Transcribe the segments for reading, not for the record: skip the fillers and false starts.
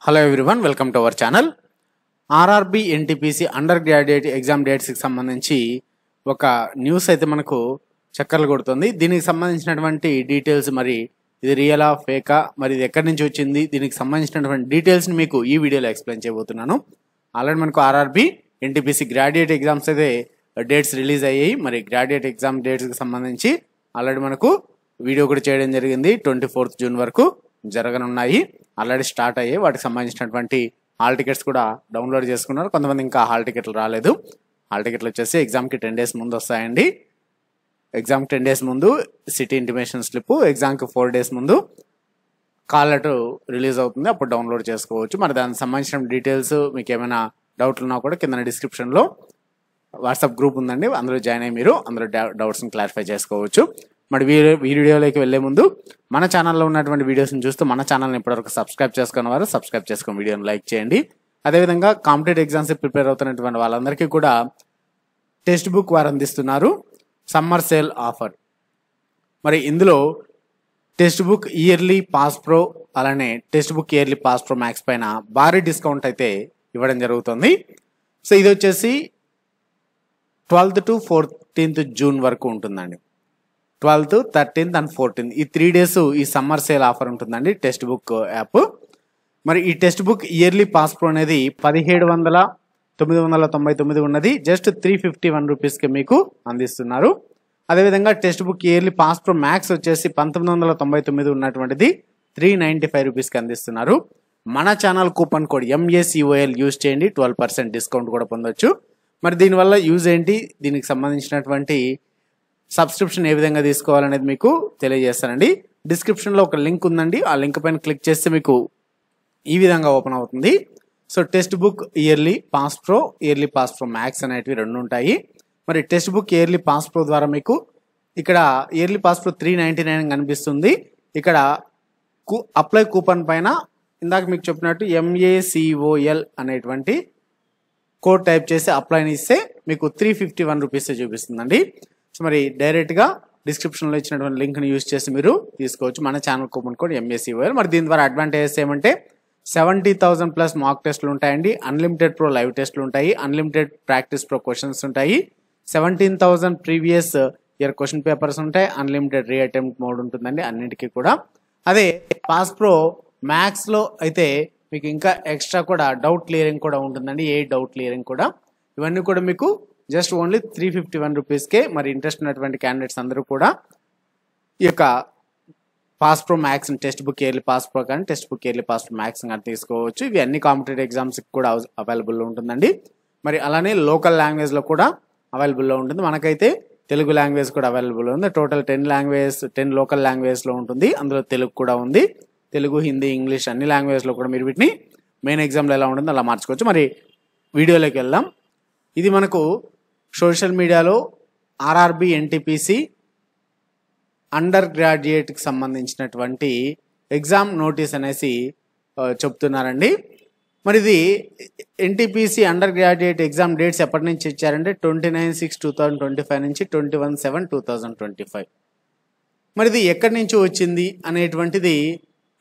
Hello everyone, welcome to our channel. RRB NTPC undergraduate exam డేట్స్కి సంబంధించి ఒక news అయితే మనకు చక్కర్లు కొడుతుంది. దీనికి సంబంధించినటువంటి డీటెయిల్స్, మరి ఇది రియలా ఫేకా, మరి ఇది ఎక్కడి నుంచి వచ్చింది, దీనికి సంబంధించినటువంటి డీటెయిల్స్ని మీకు ఈ వీడియోలో ఎక్స్ప్లెయిన్ చేయబోతున్నాను. ఆల్రెడీ మనకు ఆర్ఆర్బి ఎన్టీపీసీ గ్రాడ్యుయేట్ ఎగ్జామ్స్ అయితే డేట్స్ రిలీజ్ అయ్యాయి. మరి గ్రాడ్యుయేట్ ఎగ్జామ్ డేట్స్కి సంబంధించి ఆల్రెడీ మనకు వీడియో కూడా చేయడం జరిగింది. 24th జూన్ వరకు జరగనున్నాయి, ఆల్రెడీ స్టార్ట్ అయ్యాయి. వాటికి సంబంధించినటువంటి హాల్ టికెట్స్ కూడా డౌన్లోడ్ చేసుకున్నారు. కొంతమంది ఇంకా హాల్ టికెట్లు రాలేదు. హాల్ టికెట్లు వచ్చేసి ఎగ్జామ్కి 10 days ముందు వస్తాయండి. ఎగ్జామ్కి 10 days ముందు సిటీ ఇంటిమేషన్ స్లిప్, ఎగ్జామ్కి 4 days ముందు కాల్ లెటర్ రిలీజ్ అవుతుంది, అప్పుడు డౌన్లోడ్ చేసుకోవచ్చు. మరి దానికి సంబంధించిన డీటెయిల్స్ మీకు ఏమైనా డౌట్లు ఉన్నా కూడా కింద డిస్క్రిప్షన్లో వాట్సాప్ గ్రూప్ ఉందండి, అందులో జాయిన్ అయ్యి మీరు అందులో డౌట్స్ని క్లారిఫై చేసుకోవచ్చు. మరి వీడియోలోకి వెళ్లే ముందు మన ఛానల్లో ఉన్నటువంటి వీడియోస్ని చూస్తూ మన ఛానల్ని ఇప్పటివరకు సబ్స్క్రైబ్ చేసుకున్న వారు సబ్స్క్రైబ్ చేసుకుని వీడియోని లైక్ చేయండి. అదేవిధంగా కాంపిటేటివ్ ఎగ్జామ్స్ ప్రిపేర్ అవుతున్నటువంటి వాళ్ళందరికీ కూడా టెక్స్ట్ బుక్ వారు అందిస్తున్నారు సమ్మర్ సేల్ ఆఫర్. మరి ఇందులో textbook yearly pass pro, అలానే textbook yearly pass pro max పైన భారీ డిస్కౌంట్ అయితే ఇవ్వడం జరుగుతుంది. సో ఇది వచ్చేసి 12th to 14th జూన్ వరకు ఉంటుందండి. 12th, 13th and 14th ఈ 3 days ఈ సమ్మర్ సేల్ ఆఫర్ ఉంటుందండి టెక్స్ట్ బుక్ యాప్. మరి ఈ text book yearly pass pro అనేది 17,999 ఉన్నది జస్ట్ 351 రూపీస్కి మీకు అందిస్తున్నారు. అదేవిధంగా text book yearly pass pro max వచ్చేసి 1999 ఉన్నటువంటిది 395 రూపీస్కి అందిస్తున్నారు. మన channel coupon code MACOL use చేయండి, 12% డిస్కౌంట్ కూడా పొందొచ్చు. మరి దీనివల్ల యూజ్ ఏంటి, దీనికి సంబంధించినటువంటి సబ్స్క్రిప్షన్ ఏ విధంగా తీసుకోవాలనేది మీకు తెలియజేస్తానండి. డిస్క్రిప్షన్లో ఒక లింక్ ఉందండి, ఆ లింక్ పైన క్లిక్ చేస్తే మీకు ఈ విధంగా ఓపెన్ అవుతుంది. So text book yearly pass pro, yearly pass pro max అనేటివి 2 ఉంటాయి. మరి text book yearly pass pro ద్వారా మీకు ఇక్కడ ఇయర్లీ పాస్ ప్రో 399 కనిపిస్తుంది. ఇక్కడ అప్లై కూపన్ పైన ఇందాక మీకు చెప్పినట్టు MACOL అనేటువంటి కోడ్ టైప్ చేసి అప్లైని ఇస్తే మీకు 351 రూపీస్ చూపిస్తుందండి. సో మరి డైరెక్ట్గా డిస్క్రిప్షన్లో ఇచ్చినటువంటి లింక్ని యూజ్ చేసి మీరు తీసుకోవచ్చు. మన ఛానల్ కూపన్ కోడ్ MACOL. మరి దీని ద్వారా అడ్వాంటేజెస్ ఏమంటే 70,000 ప్లస్ మాక్ టెస్ట్లు ఉంటాయండి, అన్లిమిటెడ్ ప్రో లైవ్ టెస్ట్లు ఉంటాయి, అన్లిమిటెడ్ ప్రాక్టీస్ ప్రో క్వశ్చన్స్ ఉంటాయి, 17,000 ప్రీవియస్ ఇయర్ క్వశ్చన్ పేపర్స్ ఉంటాయి, అన్లిమిటెడ్ రీ అటెంప్ట్ మోడ్ ఉంటుందండి అన్నింటికి కూడా. అదే పాస్ ప్రో మ్యాథ్స్లో అయితే మీకు ఇంకా ఎక్స్ట్రా కూడా డౌట్ క్లియరింగ్ కూడా ఉంటుందండి, డౌట్ క్లియరింగ్ కూడా. ఇవన్నీ కూడా మీకు జస్ట్ ఓన్లీ 351 రూపీస్కే. మరి ఇంట్రెస్ట్ ఉన్నటువంటి క్యాండిడేట్స్ అందరూ కూడా ఈ యొక్క pass pro maths textbook yearly pass pro కానీ textbook yearly pass pro maths కానీ తీసుకోవచ్చు. ఇవి అన్ని కాంపిటేటివ్ ఎగ్జామ్స్కి కూడా అవైలబుల్లో ఉంటుందండి. మరి అలానే లోకల్ లాంగ్వేజ్లో కూడా అవైలబుల్లో ఉంటుంది. మనకైతే తెలుగు లాంగ్వేజ్ కూడా అవైలబుల్ ఉంది. టోటల్ 10 లోకల్ లాంగ్వేజ్లో ఉంటుంది, అందులో తెలుగు కూడా ఉంది. తెలుగు, హిందీ, ఇంగ్లీష్ అన్ని లాంగ్వేజ్లో కూడా మీరు వీటిని మెయిన్ ఎగ్జామ్లో ఎలా ఉంటుందో అలా మార్చుకోవచ్చు. మరి వీడియోలోకి వెళ్దాం. ఇది మనకు సోషల్ మీడియాలో ఆర్ఆర్బి ఎన్టీపీసీ అండర్ గ్రాడ్యుయేట్కి సంబంధించినటువంటి ఎగ్జామ్ నోటీస్ అనేసి చెప్తున్నారండి. మరి ఇది NTPC undergraduate exam dates ఎప్పటి నుంచి ఇచ్చారంటే 29/6/2025 నుంచి 21/7/2025. మరి ఇది ఎక్కడి నుంచి వచ్చింది అనేటువంటిది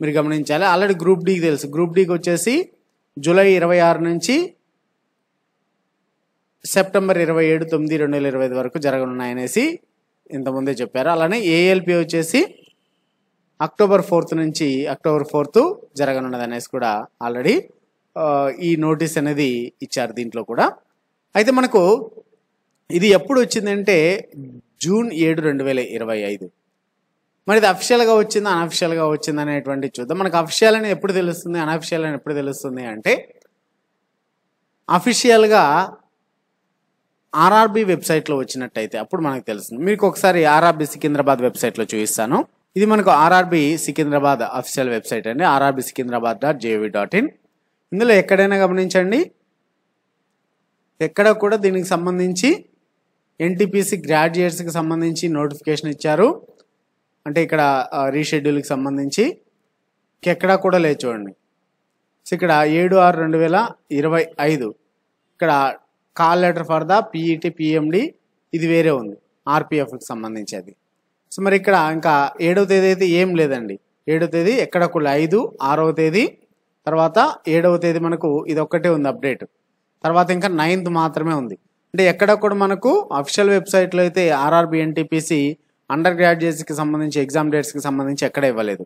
మీరు గమనించాలి. ఆల్రెడీ గ్రూప్ డీకి తెలుసు. గ్రూప్ డీకి వచ్చేసి జూలై 26 నుంచి సెప్టెంబర్ 27/9/2025 వరకు జరగనున్నాయనేసి ఇంతకుముందే చెప్పారు. అలానే ఏఎల్పి వచ్చేసి అక్టోబర్ 4th నుంచి అక్టోబర్ 4th జరగనున్నది అనేసి కూడా ఆల్రెడీ ఈ నోటీస్ అనేది ఇచ్చారు దీంట్లో కూడా. అయితే మనకు ఇది ఎప్పుడు వచ్చిందంటే జూన్ 7, 2025. మరి ఇది అఫిషియల్గా వచ్చిందా అన్అఫిషియల్గా వచ్చింది అనేటువంటి చూద్దాం. మనకు అఫిషియల్ అని ఎప్పుడు తెలుస్తుంది, అన్అఫిషియల్ అని ఎప్పుడు తెలుస్తుంది అంటే అఫిషియల్గా ఆర్ఆర్బి వెబ్సైట్లో వచ్చినట్టయితే అప్పుడు మనకు తెలుస్తుంది. మీకు ఒకసారి ఆర్ఆర్బి సికింద్రాబాద్ వెబ్సైట్లో చూపిస్తాను. ఇది మనకు ఆర్ఆర్బి సికింద్రాబాద్ అఫిషియల్ వెబ్సైట్ అండి, rrbsikindrabad.gov.in. ఇందులో ఎక్కడైనా గమనించండి, ఎక్కడ కూడా దీనికి సంబంధించి ఎన్టీపీసీ గ్రాడ్యుయేట్స్కి సంబంధించి నోటిఫికేషన్ ఇచ్చారు అంటే ఇక్కడ రీషెడ్యూల్కి సంబంధించి ఎక్కడా కూడా లేదు చూడండి. సో ఇక్కడ 7/6/2025 ఇక్కడ call letter for the PET PMD ఇది వేరే ఉంది, ఆర్పిఎఫ్కి సంబంధించి అది. సో మరి ఇక్కడ ఇంకా 7వ తేదీ అయితే ఏం లేదండి. 7వ తేదీ ఎక్కడ కూడా 5, 6వ తేదీ తర్వాత 7వ తేదీ మనకు ఇది ఒక్కటే ఉంది అప్డేట్. తర్వాత ఇంకా 9th మాత్రమే ఉంది. అంటే ఎక్కడ కూడా మనకు అఫీషియల్ వెబ్సైట్లో అయితే ఆర్ఆర్బి ఎన్టీపీసీ అండర్ గ్రాడ్యుయేట్స్కి సంబంధించి ఎగ్జామ్ డేట్స్కి సంబంధించి ఎక్కడ ఇవ్వలేదు.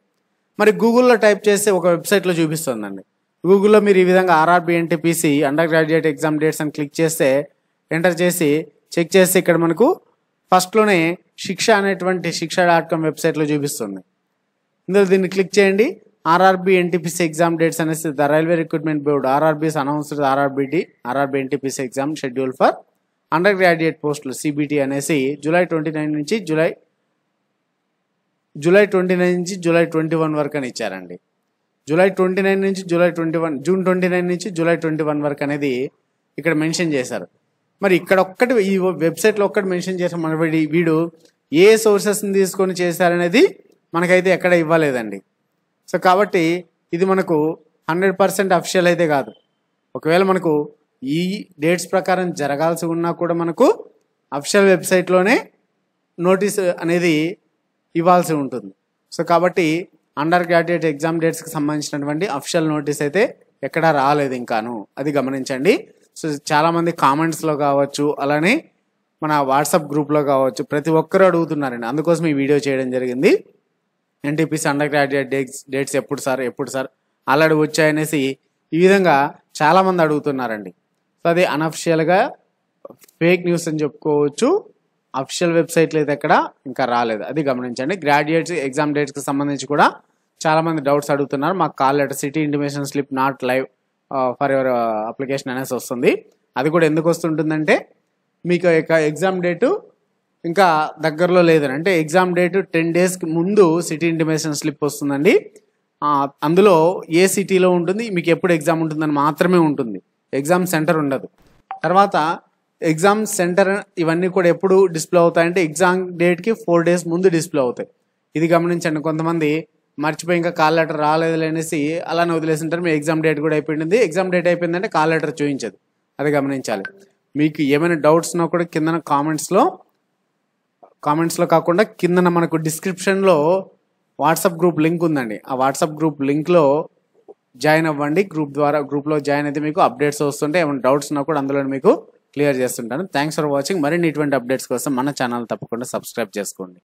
మరి గూగుల్లో టైప్ చేస్తే ఒక వెబ్సైట్లో చూపిస్తుందండి. గూగుల్లో మీరు ఈ విధంగా RRB NTPC undergraduate exam dates అని క్లిక్ చేస్తే ఎంటర్ చేసి చెక్ చేస్తే ఇక్కడ మనకు ఫస్ట్లోనే శిక్ష అనేటువంటి శిక్ష.com వెబ్సైట్లో చూపిస్తుంది. ఇందులో దీన్ని క్లిక్ చేయండి. ఆర్ఆర్బి ఎన్టీపీసీ ఎగ్జామ్ డేట్స్ అనేసి the railway recruitment board RRBs announced RRB NTPC exam schedule for under graduate పోస్టులు సిబిటి అనేసి జూలై 29 నుంచి జూలై 21 వరకు అని ఇచ్చారండి. జూలై 29 నుంచి జూలై 21, జూన్ 29 నుంచి జూలై 21 వరకు అనేది ఇక్కడ మెన్షన్ చేశారు. మరి ఇక్కడ ఒక్కటి ఈ వెబ్సైట్లో ఒక్కటి మెన్షన్ చేసాం. మన వీడు ఏ సోర్సెస్ని తీసుకొని చేశారనేది మనకైతే ఎక్కడ ఇవ్వలేదండి. సో కాబట్టి ఇది మనకు 100% అఫీషియల్ అయితే కాదు. ఒకవేళ మనకు ఈ డేట్స్ ప్రకారం జరగాల్సి ఉన్నా కూడా మనకు అఫీషియల్ వెబ్సైట్లోనే నోటీస్ అనేది ఇవ్వాల్సి ఉంటుంది. సో కాబట్టి అండర్ గ్రాడ్యుయేట్ ఎగ్జామ్ డేట్స్కి సంబంధించినటువంటి అఫీషియల్ నోటీస్ అయితే ఎక్కడా రాలేదు ఇంకాను, అది గమనించండి. సో చాలామంది కామెంట్స్లో కావచ్చు, అలానే మన వాట్సాప్ గ్రూప్లో కావచ్చు, ప్రతి ఒక్కరూ అడుగుతున్నారండి. అందుకోసం ఈ వీడియో చేయడం జరిగింది. ఎన్టీపీసీ అండర్ గ్రాడ్యుయేట్ డేట్స్ ఎప్పుడు సార్ ఆల్రెడీ వచ్చాయనేసి ఈ విధంగా చాలామంది అడుగుతున్నారండి. సో అది అనఫిషియల్గా ఫేక్ న్యూస్ అని చెప్పుకోవచ్చు. అఫీషియల్ వెబ్సైట్లో అయితే ఎక్కడ ఇంకా రాలేదు, అది గమనించండి. గ్రాడ్యుయేట్స్ ఎగ్జామ్ డేట్స్కి సంబంధించి కూడా చాలామంది డౌట్స్ అడుగుతున్నారు. మాకు call letter city intimation slip not live for your application అనేసి వస్తుంది. అది కూడా ఎందుకు వస్తుంటుందంటే మీకు ఎగ్జామ్ డేటు ఇంకా దగ్గరలో లేదని, అంటే ఎగ్జామ్ డేటు 10 daysకి ముందు సిటీ ఇంటిమేషన్ స్లిప్ వస్తుందండి. అందులో ఏ సిటీలో ఉంటుంది, మీకు ఎప్పుడు ఎగ్జామ్ ఉంటుందని మాత్రమే ఉంటుంది, ఎగ్జామ్ సెంటర్ ఉండదు. తర్వాత ఎగ్జామ్ సెంటర్ ఇవన్నీ కూడా ఎప్పుడు డిస్ప్లే అవుతాయంటే ఎగ్జామ్ డేట్కి 4 days ముందు డిస్ప్లే అవుతాయి. ఇది గమనించండి. కొంతమంది మర్చిపోయి ఇంకా కాల్ లెటర్ రాలేదు అనేసి అలానే వదిలేసింటారు. మీ ఎగ్జామ్ డేట్ కూడా అయిపోయింది, ఎగ్జామ్ డేట్ అయిపోయిందంటే కాల్ లెటర్ చూపించదు, అది గమనించాలి. మీకు ఏమైనా డౌట్స్ ఉన్నా కూడా కింద కామెంట్స్లో కాకుండా కింద మనకు డిస్క్రిప్షన్లో వాట్సాప్ గ్రూప్ లింక్ ఉందండి. ఆ వాట్సాప్ గ్రూప్ లింక్లో జాయిన్ అవ్వండి. గ్రూప్లో జాయిన్ అయితే మీకు అప్డేట్స్ వస్తుంటే ఏమైనా డౌట్స్ ఉన్నా కూడా అందులో మీకు క్లియర్ చేస్తుంటాను. Thanks for watching. మరిన్ని ఇటువంటి అప్డేట్స్ కోసం మన ఛానల్ తప్పకుండా సబ్స్క్రైబ్ చేసుకోండి.